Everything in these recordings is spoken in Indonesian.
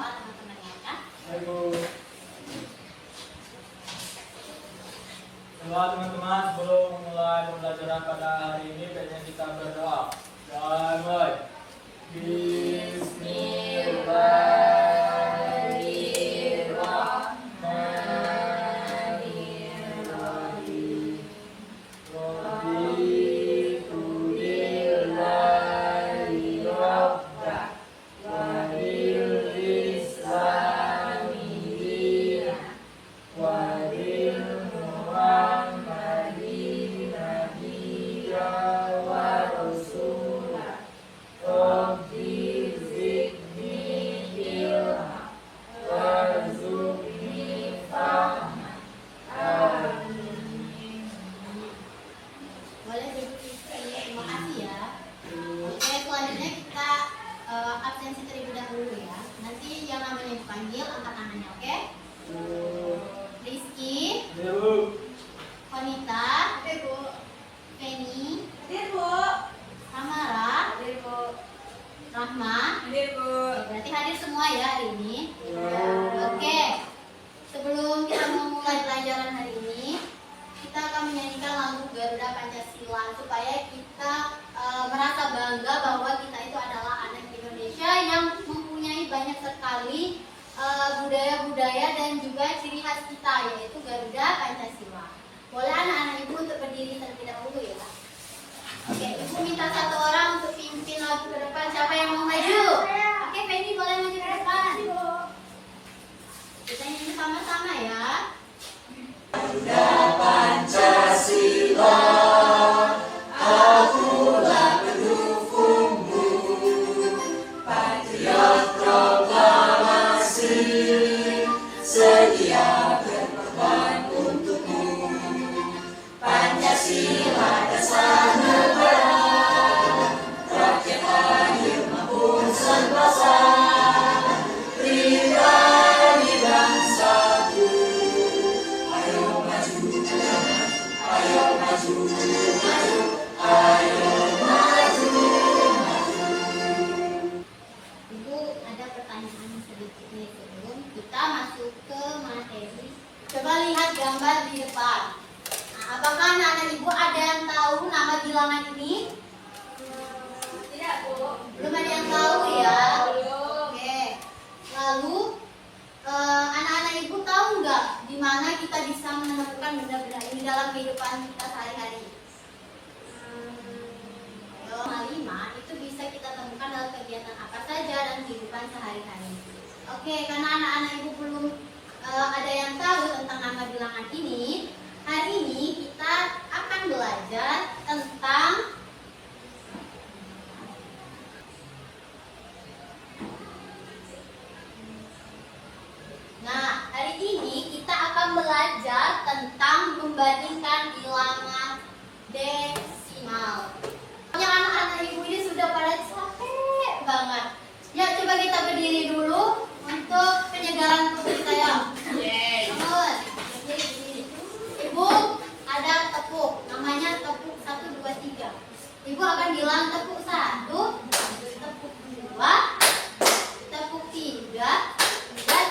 doa teman-teman ya. Doa teman-teman, sebelum mulai pembelajaran pada hari ini, pengen kita berdoa. Damai. Absensi terlebih dahulu ya. Nanti yang namanya dipanggil angkat tangannya, oke? Rizky, Konita, Feni, Samara, Rahma. Berarti hadir semua ya hari ini. Oke. Sebelum kita memulai pelajaran hari ini, kita akan menyanyikan lagu Garuda Pancasila supaya kita merasa bangga bahwa kita itu adalah anak Indonesia yang mempunyai banyak sekali budaya-budaya dan juga ciri khas kita, yaitu Garuda Pancasila. Boleh anak-anak ibu untuk berdiri terlebih dahulu ya. Oke, ibu minta satu orang untuk pimpin lagu ke depan. Siapa yang mau maju? Oke, Feni boleh maju ke depan. Kita nyanyi sama-sama ya. Garuda Pancasila, akulah pendukungmu, patriot proklamasi, sedia berkorban untukmu. Pancasila dasar negara, rakyat adil maupun sentosa, pribadi bangsaku. Ayo maju, ayo maju, ayo maju, maju. Ibu ada pertanyaan sedikit nih sebelum kita masuk ke materi. Coba lihat gambar di depan. Nah, apakah anak-anak ibu ada yang tahu nama bilangan ini? Tidak, Bu. Belum ada yang tahu ya? Belum. Oke. Lalu anak-anak ibu tahu nggak di mana kita bisa menemukan benda-benda ini dalam kehidupan kita sehari-hari? Ayo, 5 itu bisa kita temukan dalam kegiatan apa saja dan kehidupan sehari-hari. Oke, karena anak-anak ibu belum ada yang tahu tentang nama bilangan ini, hari ini kita akan belajar tentang hari ini kita akan belajar tentang membandingkan bilangan desimal. Yang anak-anak ibu ini sudah pada capek banget. Ya, coba kita berdiri dulu untuk penyegaran tubuh kita ya. Bangun. Berdiri. Ibu ada tepuk, namanya tepuk 1, 2, 3. Ibu akan bilang tepuk 1, tepuk 2, tepuk 3,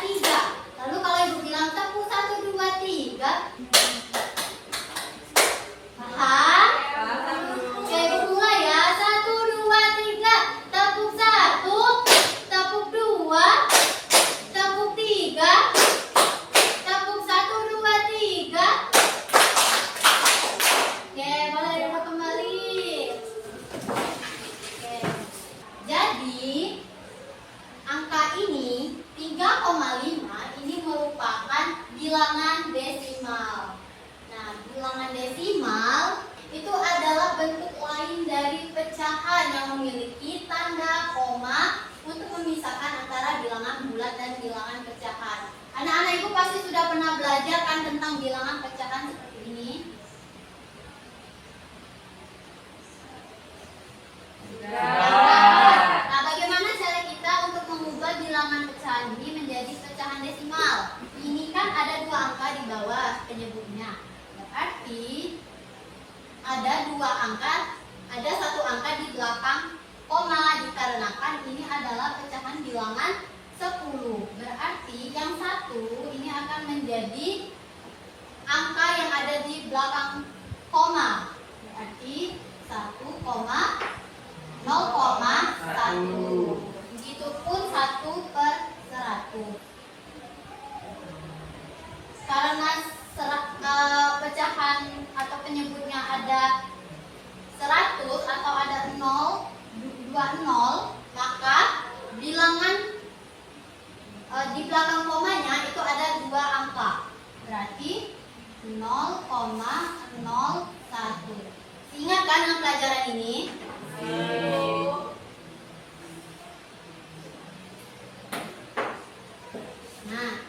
3. Lalu kalau ibu bilang tepuk 1, 2, 3, paham? Oke, ibu mulai ya. 1, 2, 3. Tepuk 1, tepuk 2, tepuk 3, tepuk 1, 2, 3. Oke, boleh duduk kembali. Oke. Jadi angka ini 3,5 ini merupakan bilangan desimal. Nah, bilangan desimal itu adalah bentuk lain dari pecahan yang memiliki tanda koma untuk memisahkan antara bilangan bulat dan bilangan pecahan. Anak-anak ibu pasti sudah pernah belajar kan tentang bilangan pecahan seperti ini? Nah, bagaimana cara kita untuk mengubah bilangan pecahan ini menjadi pecahan desimal? Ini kan ada 2 angka di bawah penyebutnya. Berarti ada 2 angka, ada 1 angka di belakang koma dikarenakan ini adalah pecahan bilangan 10. belakang koma. Berarti 1,0,1. Begitupun 1/100. Karena pecahan atau penyebutnya ada 100 atau ada 0, 2 0, maka bilangan di belakang komanya itu ada 2 angka. Berarti 0,01. Ingat kan dengan pelajaran ini? Nah,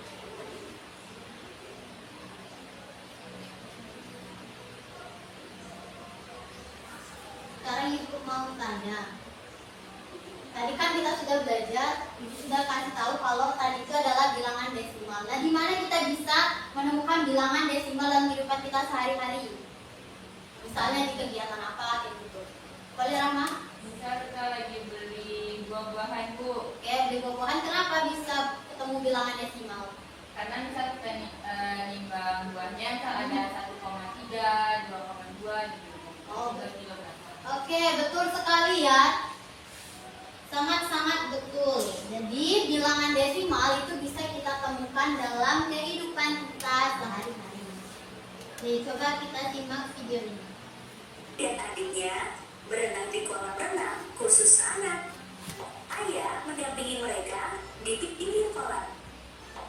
sekarang ibu mau tanya. Tadi kan kita sudah belajar, ibu sudah kasih tahu kalau tadi itu adalah bilangan desimal. Nah, di mana kita bisa menemukan bilangan desimal dalam kehidupan kita sehari-hari? Misalnya di kegiatan apa kayak gitu. Boleh Rama? Misal kita lagi beli buah-buahan, Bu. Oke, beli buah-buahan kenapa bisa ketemu bilangan desimal? Karena misal kita nimbang buahnya misal ada 1,3, 2,2 gitu. Oh, 2 kilogram. Oke, betul sekali ya. Sangat-sangat betul. Jadi bilangan desimal itu bisa kita temukan dalam kehidupan kita sehari-hari. Nih, coba kita simak video ini. Dan adiknya berenang di kolam renang khusus anak. Ayah mendampingi mereka di pinggir kolam.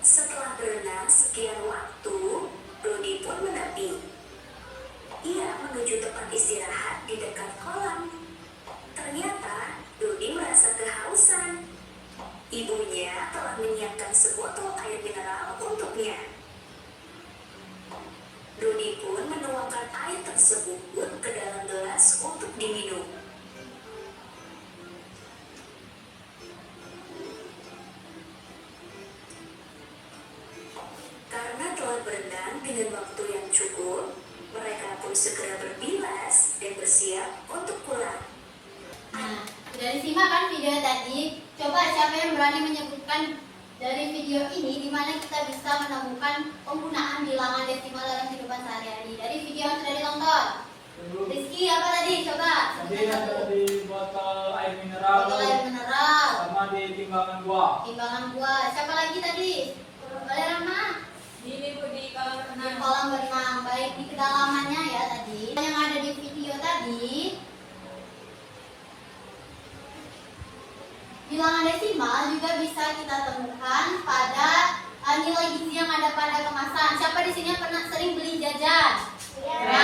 Setelah berenang sekian waktu, Dodi pun menepi. Ia menuju tempat istirahat di dekat kolam. Ternyata Dodi merasa kehausan. Ibunya telah menyiapkan sebotol air mineral untuknya. Dodi pun menuangkan air tersebut ke dalam gelas untuk diminum. Karena telah berenang dengan waktu yang cukup, mereka pun segera berbilas dan bersiap untuk pulang. Nah, sudah disimak kan video tadi? Coba siapa yang berani menyebutkan dari video ini di mana kita bisa menemukan penggunaan bilangan desimal dalam kehidupan sehari-hari dari video yang sudah ditonton. Rizky apa tadi? Coba Tadi sebutkan ada satu. di botol air mineral, Botol air mineral, sama di timbangan buah. timbangan buah. Siapa lagi tadi? Boleh Rama? Ini Bu di kolam Di renang. kolam berenang, baik di kedalamannya ya tadi. Yang ada di video tadi, bilangan desimal juga bisa kita temukan pada nilai gizi yang ada pada kemasan. Siapa di sini yang pernah sering beli jajan? Ya.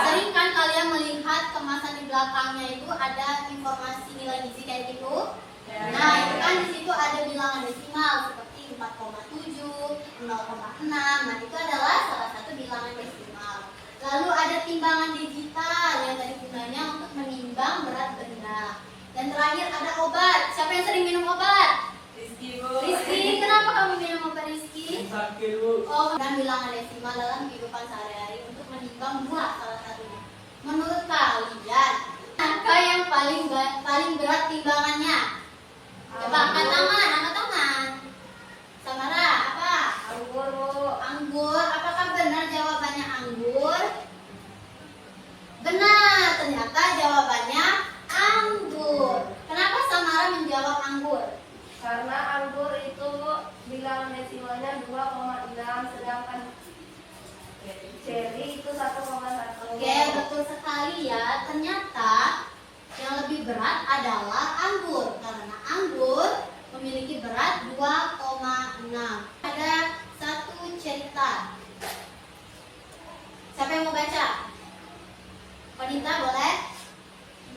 Sering kan kalian melihat kemasan di belakangnya itu ada informasi nilai gizi kayak gitu? Ya. Nah, itu kan di situ ada bilangan desimal seperti 4,7, 0,6. Nah, itu adalah salah satu bilangan desimal. Lalu ada timbangan digital yang tadi gunanya untuk menimbang berat benda. Dan terakhir ada obat. Siapa yang sering minum obat? Rizky, Bu. Rizky, kenapa kamu minum obat Rizky? Sakit Bu. Oh, dan bilangan desimal dalam kehidupan sehari-hari untuk menimbang buah salah satunya. Menurut kalian, apa yang paling berat timbangannya? Coba angkat tangan, angkat tangan. Samara, apa? Anggur, Bu. Anggur. Apakah benar jawabannya anggur? Benar, ternyata jawabannya anggur. Kenapa Samara menjawab anggur? Karena anggur itu bilangan desimalnya 2,6, sedangkan cherry itu 1,1. Oke, betul sekali ya. Ternyata yang lebih berat adalah anggur karena anggur memiliki berat 2,6. Ada satu cerita. Siapa yang mau baca? Wanita boleh?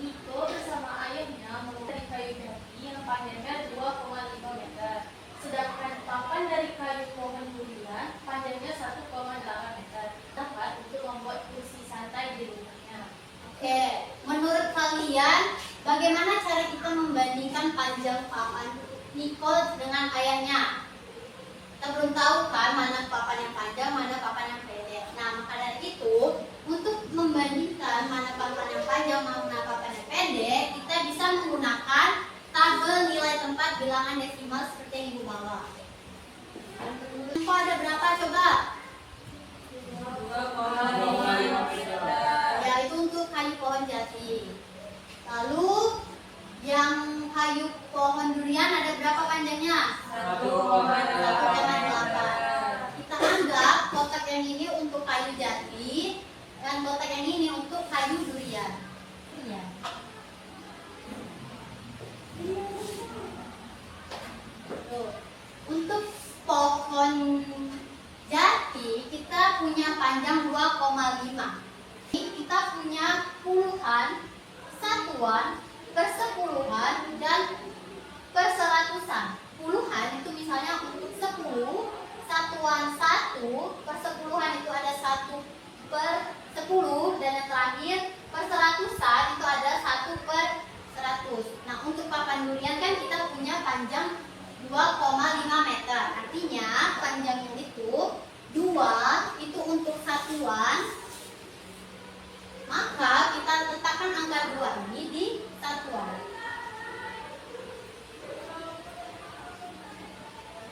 Niko bersama ayahnya mencari kayu jati yang panjangnya 2,5 meter. Sedangkan papan dari kayu pohon durian panjangnya 1,8 meter. Dapat untuk membuat kursi santai di rumahnya. Oke, menurut kalian bagaimana cara kita membandingkan panjang papan Nicole dengan ayahnya? Kita belum tahu kan mana papan yang panjang, mana papan yang pendek. Nah, maka dari itu untuk membandingkan mana papan yang panjang, mana papan yang pendek, kita bisa menggunakan tabel nilai tempat bilangan desimal seperti yang ibu bawa. Info ada berapa coba? 2,5 pohon jati kita punya panjang 2,5. Kita punya puluhan, satuan, persepuluhan, dan perseratusan. Puluhan itu misalnya untuk 10, satuan 1, persepuluhan itu ada 1/10, dan yang terakhir perseratusan itu ada 1/100. Nah, untuk papan durian kan kita punya panjang 2,5 meter. Artinya panjangnya itu 2 itu untuk satuan. Maka kita letakkan angka 2 ini di satuan.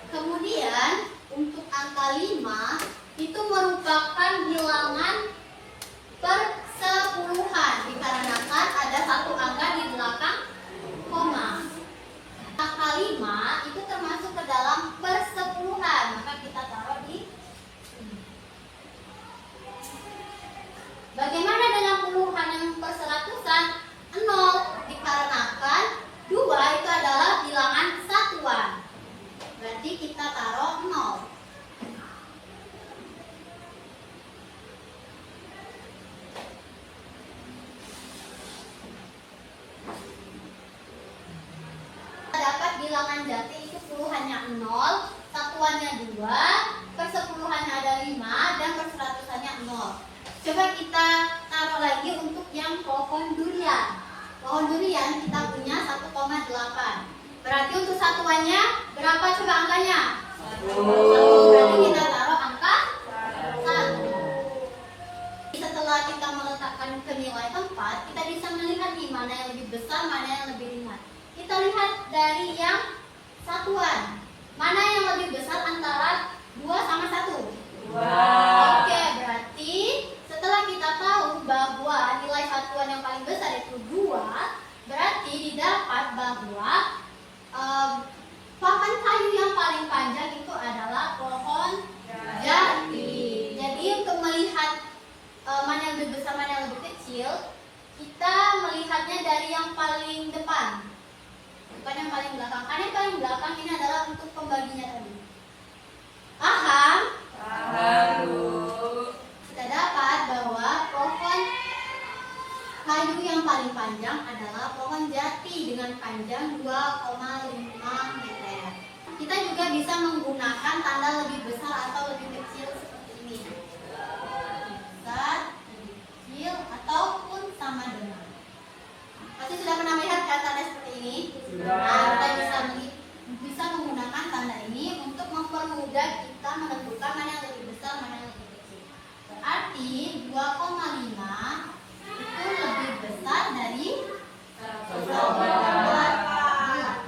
Kemudian untuk angka 5 itu merupakan bilangan persepuluhan dikarenakan ada satu angka di belakang koma. Angka 5 itu termasuk ke dalam persepuluhan, maka kita taruh di sini. Bagaimana dengan puluhan yang perseratusan? 0, dikarenakan 2 itu adalah bilangan satuan. Berarti kita taruh 0. Dapat bilangan jati itu puluhannya 0, satuannya 2, persepuluhannya ada 5, dan perseratusannya 0. Coba kita taruh lagi untuk yang pohon durian. Pohon durian kita punya 1,8. Berarti untuk satuannya berapa coba angkanya? 1. Berarti kita taruh angka 1. Setelah kita meletakkan ke nilai tempat, kita bisa melihat nih mana yang lebih besar, mana yang lebih ringan. Kita lihat dari yang satuan. Mana yang lebih besar antara 2 sama 1? 2. Oke, berarti setelah kita tahu bahwa nilai satuan yang paling besar itu 2, berarti didapat bahwa papan kayu yang paling panjang itu adalah pohon jati. Jadi untuk melihat mana yang lebih besar, mana yang lebih kecil, kita melihatnya dari yang paling depan, bukan yang paling belakang. Karena yang paling belakang ini adalah untuk pembaginya tadi. Paham? Paham, Bu. Kita dapat bahwa pohon kayu yang paling panjang adalah pohon jati dengan panjang 2,5 meter. Kita juga bisa menggunakan tanda lebih besar atau lebih kecil seperti ini. Besar, lebih kecil, ataupun sama dengan. Pasti sudah pernah melihat tanda seperti ini? Nah, kita bisa menggunakan tanda ini untuk mempermudah kita menentukan mana yang lebih besar, mana yang lebih kecil. Berarti 2,5 itu lebih besar dari 1,8.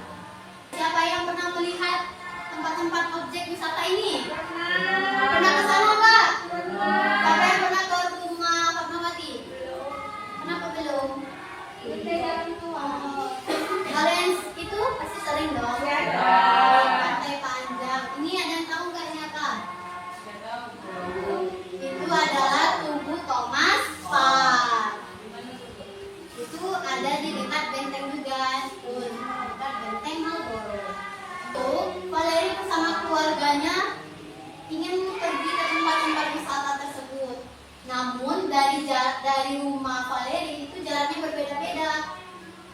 Siapa yang pernah melihat tempat-tempat objek wisata ini? Pernah ke sana, Mbak? Siapa yang pernah ke rumah Fatmawati? Pernah apa belum? Kalian itu pasti sering dong. Pantai Panjang. Ini ada yang tahu nggak ini apa? Itu adalah Tugu Thomas Park. Itu ada di dekat benteng juga, dekat benteng Marlborough. Itu Valeri bersama keluarganya ingin pergi ke tempat-tempat wisata tersebut. Namun dari rumah Valeri itu jaraknya berbeda-beda.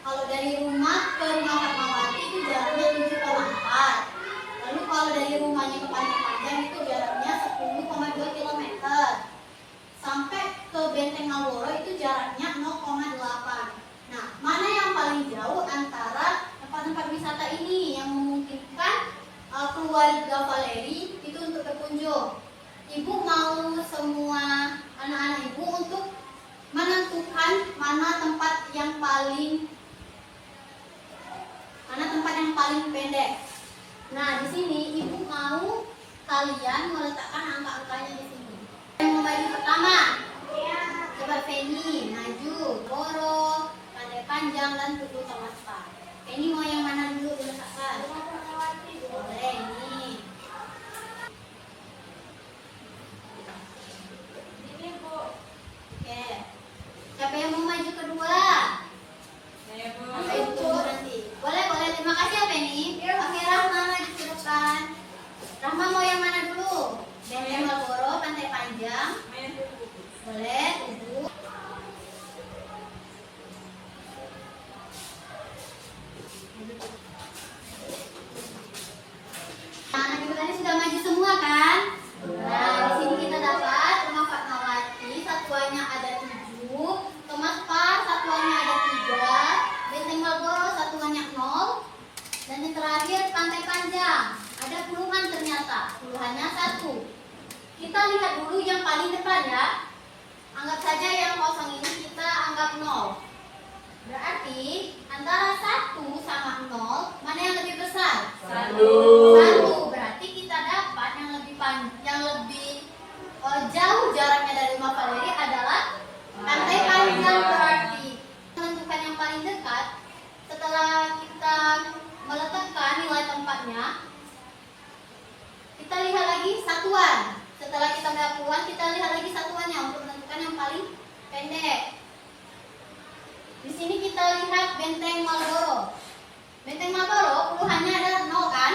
Kalau dari rumah ke rumah Fatmawati itu jaraknya 7,4. Lalu kalau dari rumahnya ke Pantai Panjang itu jaraknya 10,2 km. Sampai ke Benteng Marlborough itu jaraknya 0,8. Nah, mana yang paling jauh antara tempat-tempat wisata ini yang memungkinkan keluarga Valeri itu untuk berkunjung? Ibu mau semua anak-anak ibu untuk menentukan mana tempat yang paling pendek. Nah, di sini ibu mau kalian meletakkan angka-angkanya di sini. Yang mau maju pertama? Coba Feni, maju, Boro, Pantai Panjang, dan Tugu Thomas Park. Feni mau yang mana dulu diletakkan? Boleh, ini. Ini, Bu. Oke. Siapa yang mau maju kedua? Saya, Bu. Saya tunggu nanti. Boleh. Terima kasih ya, Feni. Oke, Rahma maju ke depan. Rahma mau yang mana dulu? Kita lihat dulu yang paling depan ya. Anggap saja yang kosong ini kita anggap 0. Berarti antara 1 sama 0 mana yang lebih besar? 1. Berarti kita dapat yang lebih jauh jaraknya dari rumah Valeri adalah pantai panjang. Berarti menentukan yang paling dekat setelah kita meletakkan nilai tempatnya, kita lihat lagi satuan. Setelah kita melihat puluhan, kita lihat lagi satuannya untuk menentukan yang paling pendek. Di sini kita lihat benteng Marlboro. Benteng Marlboro puluhannya ada 0 kan?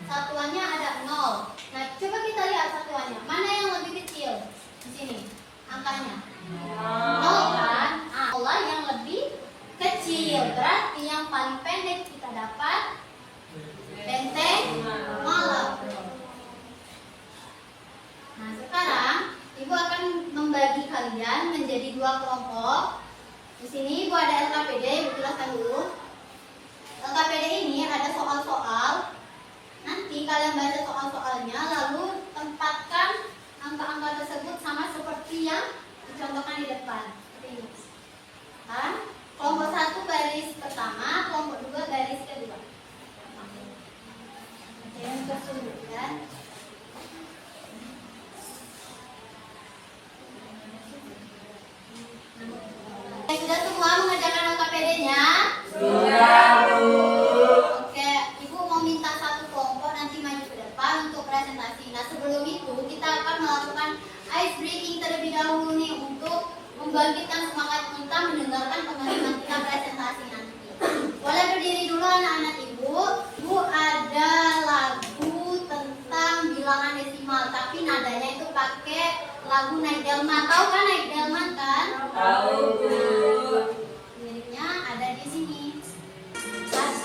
Satuannya ada 0. Nah, coba kita lihat satuannya. Mana yang lebih kecil? Di sini angkanya 0 kan? Ah, yang lebih kecil. Berarti yang paling pendek kita dapat benteng Marlboro. Nah, sekarang Ibu akan membagi kalian menjadi 2 kelompok. Di sini Ibu ada LKPD, Ibu jelaskan dulu. LKPD ini ada soal-soal. Nanti kalian baca soal-soalnya, lalu tempatkan angka-angka tersebut sama seperti yang dicontohkan di depan. Seperti ini. Kan? Kelompok 1 baris pertama, kelompok 2 baris kedua. Oke, yang keseluruhan. Sudah semua mengerjakan LKPD-nya? Sudah, Bu. Oke, Ibu mau minta satu kelompok nanti maju ke depan untuk presentasi. Nah, sebelum itu kita akan melakukan ice breaking terlebih dahulu nih untuk membangkitkan semangat kita mendengarkan teman-teman kita presentasi nanti. Boleh berdiri dulu anak-anak Ibu. Ibu ada lagu tentang bilangan desimal, tapi nadanya itu pakai lagu Naik Delman. Tahu kan Naik Delman kan? Tahu, Bu. Liriknya ada di sini.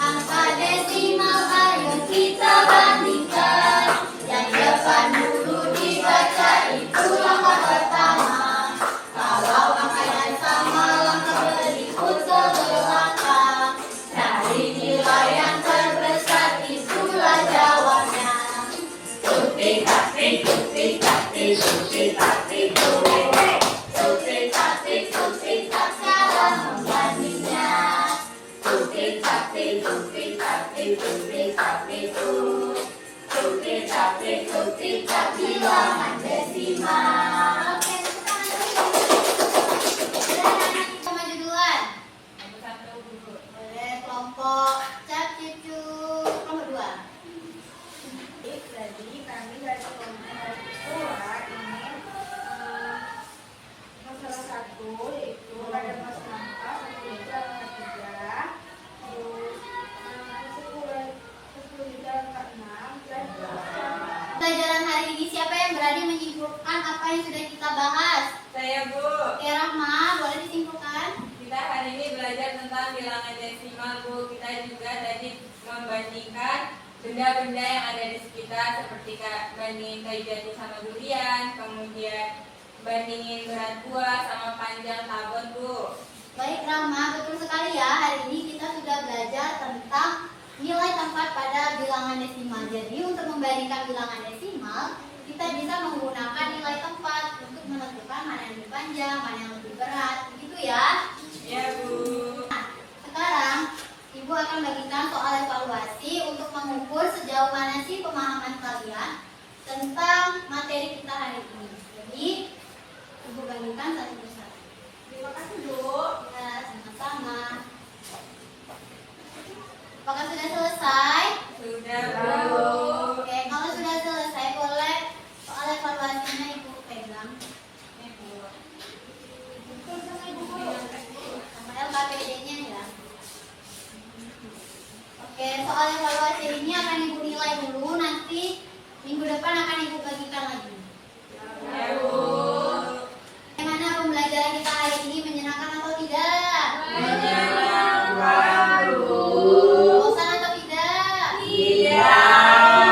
Angka desimal ayo kita bandingkan. Yang depan dulu dibaca itu langkah pertama. Kalau angka yang sama langkah berikut ke belakang. Cari nilai yang terbesar itulah jawabnya. Tutik-tatik, tutik-tatik, tutik-tatik, tutik-tatik. Tutik-tatik, tutik-tatik, cara membandingnya. Tutik-tatik, tutik-tatik, tutik-tatik, tutik-tatik, tutik-tatik, bilangan desimal. Oke, kita maju duluan. Boleh kelompok Cap Cucu kelompok 2. Jadi kami dari kelompok kedua ingin masalah 1 yaitu pada masalah angka 1 hingga angka 3, terus 10 hingga angka 6 dan Pelajaran hari ini siapa yang berani menyimpulkan apa yang sudah kita bahas? Saya, Bu. Oke, Rahma, boleh disimpulkan? Kita hari ini belajar tentang bilangan desimal, Bu. Kita juga tadi membandingkan benda-benda yang ada di sekitar, seperti bandingin kayu jati sama durian, kemudian bandingin berat buah sama panjang tabon, Bu. Baik Rahma, betul sekali ya. Hari ini kita sudah belajar tentang nilai tempat pada bilangan desimal. Jadi untuk membandingkan bilangan desimal, kita bisa menggunakan nilai tempat untuk menentukan mana yang lebih panjang, mana yang lebih berat, begitu ya. Ya, Bu. Nah, sekarang Ibu akan bagikan soal evaluasi untuk mengukur sejauh mana sih pemahaman kalian tentang materi kita hari ini. Jadi, Ibu bagikan satu persatu. terima kasih Bu. Ya, sama-sama. Apakah sudah selesai? Sudah, Bu. Oke, kalau sudah selesai boleh soal evaluasinya Ibu pegang. Ini, Bu. Sama LKPD-nya ya. Oke, soal evaluasi ini akan Ibu nilai dulu, nanti minggu depan akan Ibu bagikan lagi. Ya, Bu. Bagaimana pembelajaran kita hari ini, menyenangkan atau tidak? Menyenangkan, Bu. Bosan atau tidak? Tidak.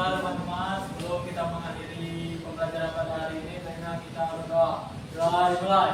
Baiklah teman-teman, sebelum kita mengakhiri pembelajaran pada hari ini, baiknya kita berdoa. Mulai.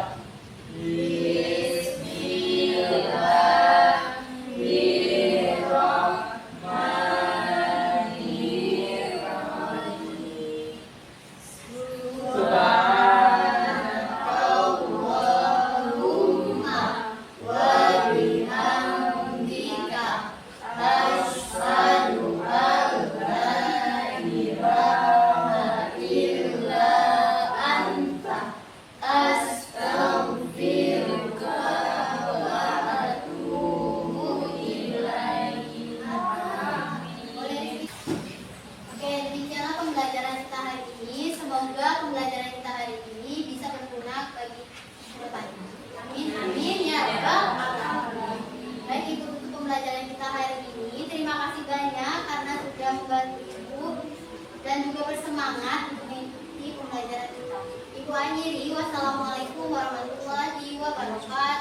Oke, demikianlah pembelajaran kita hari ini. Semoga pembelajaran kita hari ini bisa berguna bagi kedepannya. Amin, amin ya Rabbal alamin. Baik, Ibu, untuk pembelajaran kita hari ini, terima kasih banyak karena sudah membantu Ibu dan juga bersemangat untuk mengikuti pembelajaran kita. Ibu akhiri, wassalamualaikum warahmatullahi wabarakatuh.